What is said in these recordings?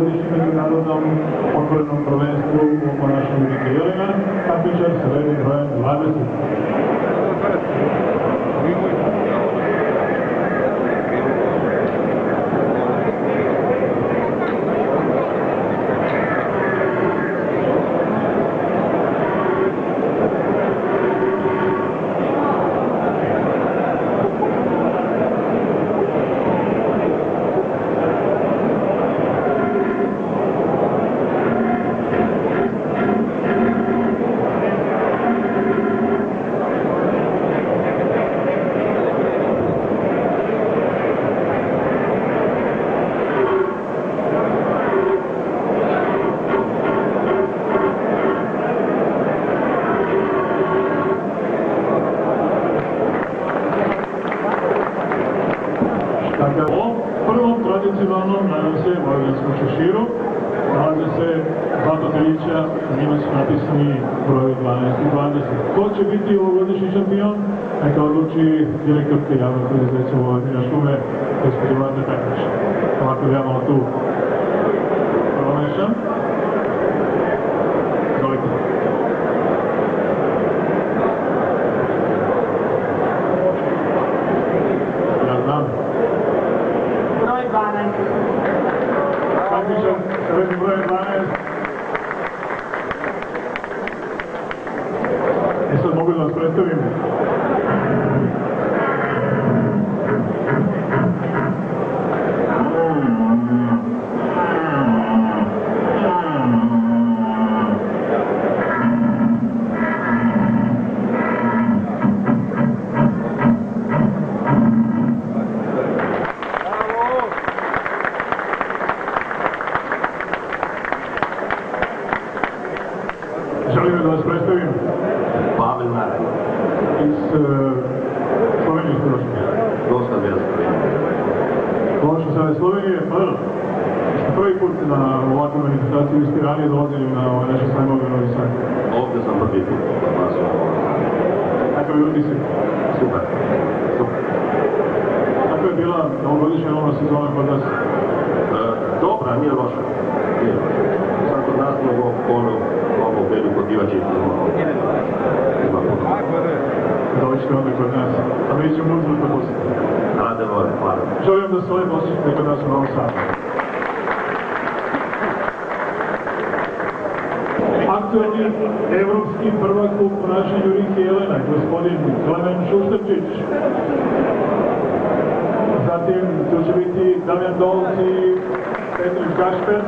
ovogodišnjem međunarodnom otvorenom prvenstvu u ponašanju Rike Jelena, takmičar sa rednim brojem 20. Prvom tradicionalnom nadam se Vojvođanskom šeširu nalaze se dva papirića, njima su napisani brojevi 12 i 20. Ko će biti ovogodišnji šampion? Neka odluči direktorka javnog preduzeća Vojvodina šume, gospođa Vanda Petrić. Ovako ja malo tu promešam. Izvolite. Ja znam. Broj 12. Takmičar sa rednim brojem 12. Sad mogu da vas predstavim. Želim da vas predstavim. Pavel Naraj. Iz Slovenije ste došli. Dosta bila Slovenija. Došli sada iz Slovenije, pa da. Ste prvi put na ovakvu manifestaciju, vi ste ranije dolazili na naše sajmove Novi Sad. Ovdje sam prvi put popasio. Kakav je utisak? Super. Super. Kako je bila ovogodišnja nova sezona kod nas? Dobra, nije loša. Nije loša. Sad kod nas mnogo ovo veliko divači ima puno. Dođite onda kod nas, a mi ćemo uzmati posjetiti. Rade vore, hvala. Želim da se lepo osjećate kod nas u Novom Sadu. Aktualni evropski prvak u ponašanju Rike Jelena, gospodin Klemen Šušterčić. Zatim tu će biti Damjan Dolc i Petar Kašper.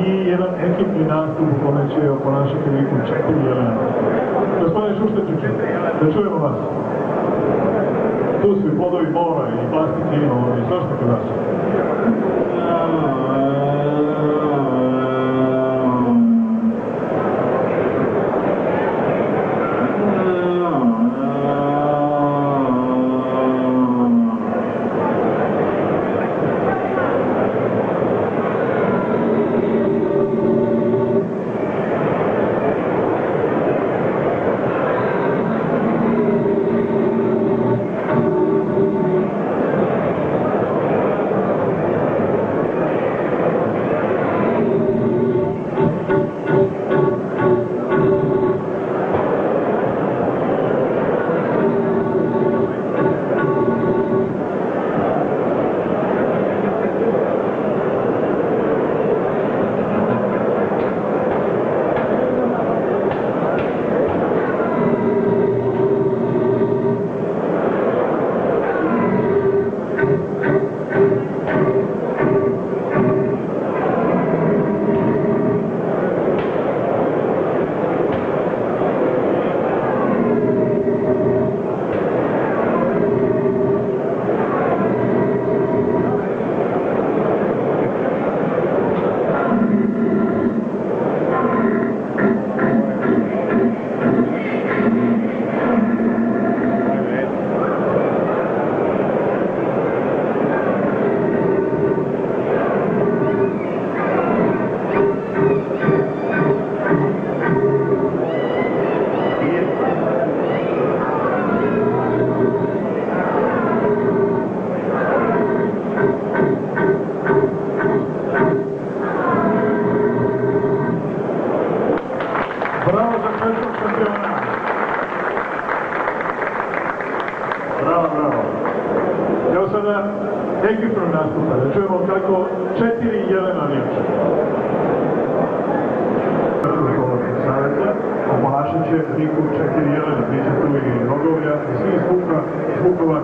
I jedan ekipni nastup u kome će ponašati Riku 4 Jelena. Gospodine Šušterčiću, da čujemo vas. Tu su i plodovi mora i plastike imamo i svašta kod nas. svjetskog šampiona. Bravo, bravo. Evo sada ekipno nastupa, da čujemo kako 4 Jelena viče. Savjeta, oponašat će Riku 4 Jelena, bit će tu i Rogovlja i svih zvukova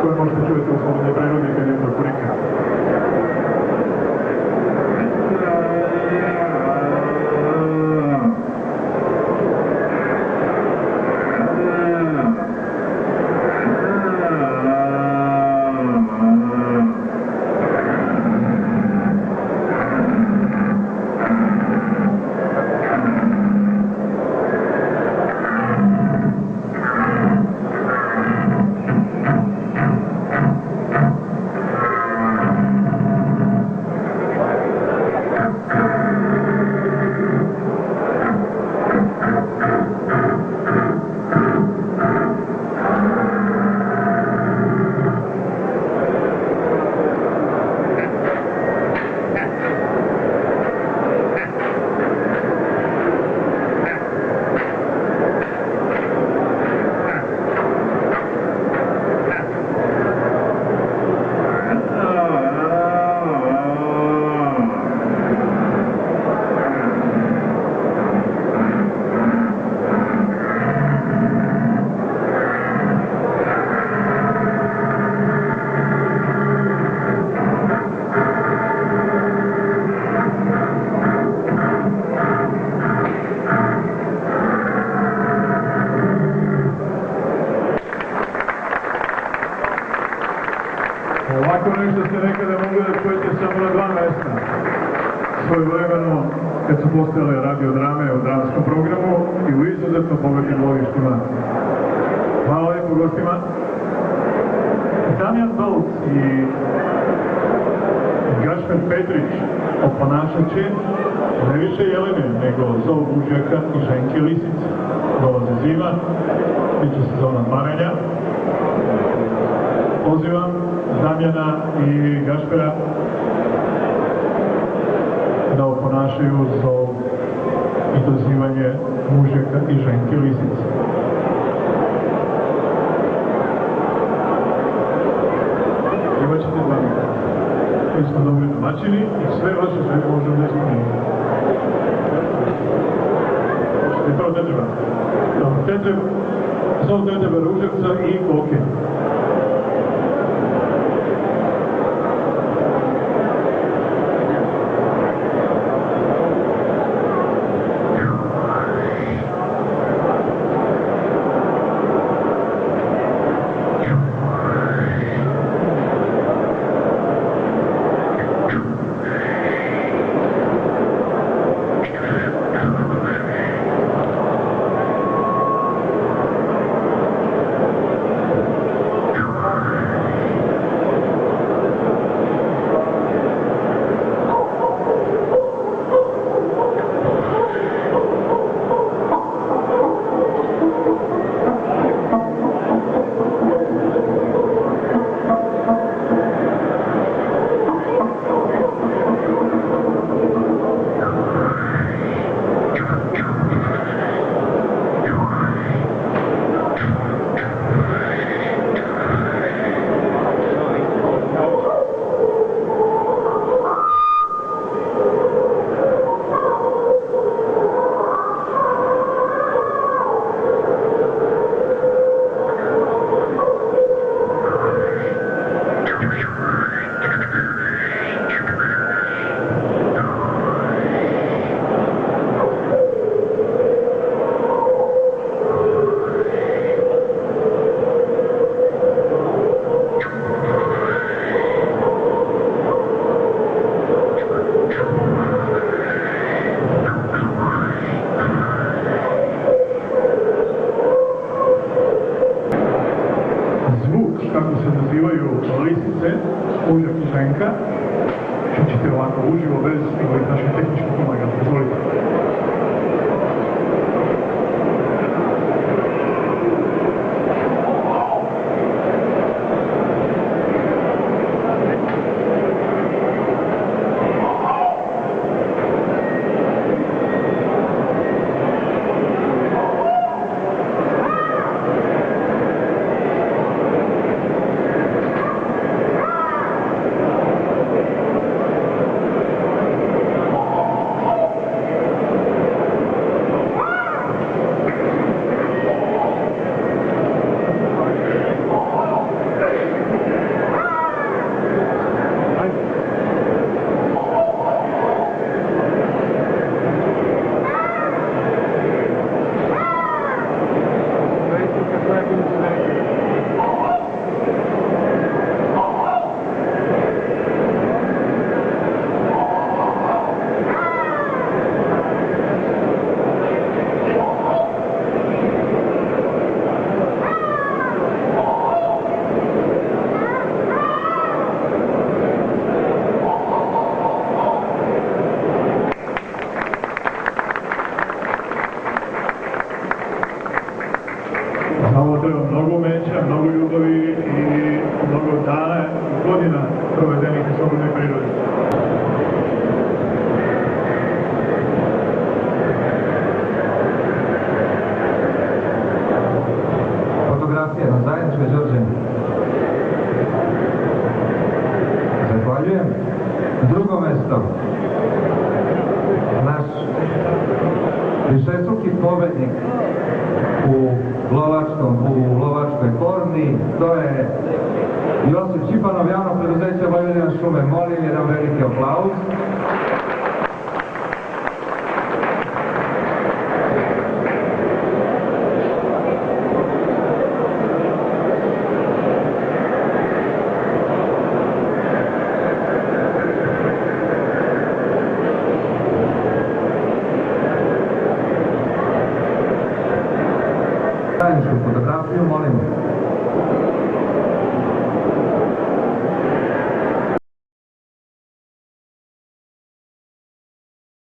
koje možete čujeti u slobodnoj prirodi kad je preko Rika. Ovako nešto ste nekada mogli da čujete samo na 2 mesta. Svojevremeno, kad su postojale radiodrame o dramskom programu i u izuzetno bogatim lovištima. Hvala lijepo gostima. Damjan Balc i Gašper Petrić oponašat će ne više Jelene, nego Zov Bužjaka i Ženke Lisice. Dolaze zima, bit će sezona parenja. Pozivam Damjana i Gašpera da oponašaju Zov i dozivanje Mužjaka i Ženke Lisice. Imat ćete 2 minuta. Mi smo dobri domaćini i sve vaše želje možemo da ispunimo. I prvo Tetreba. Zov Tetreba Ruževca i Koke. Mužjak i Ženka, čućete ovako uživo bez ovih naših tehničkih pomagala. Izvolite. čujem. Drugo mesto, naš višestruki pobednik u lovačkoj formi, to je Josip Čipanov, javno preduzeće Vojvodina šume. Molim jedan veliki aplauz. Zajedničku fotografiju, molim.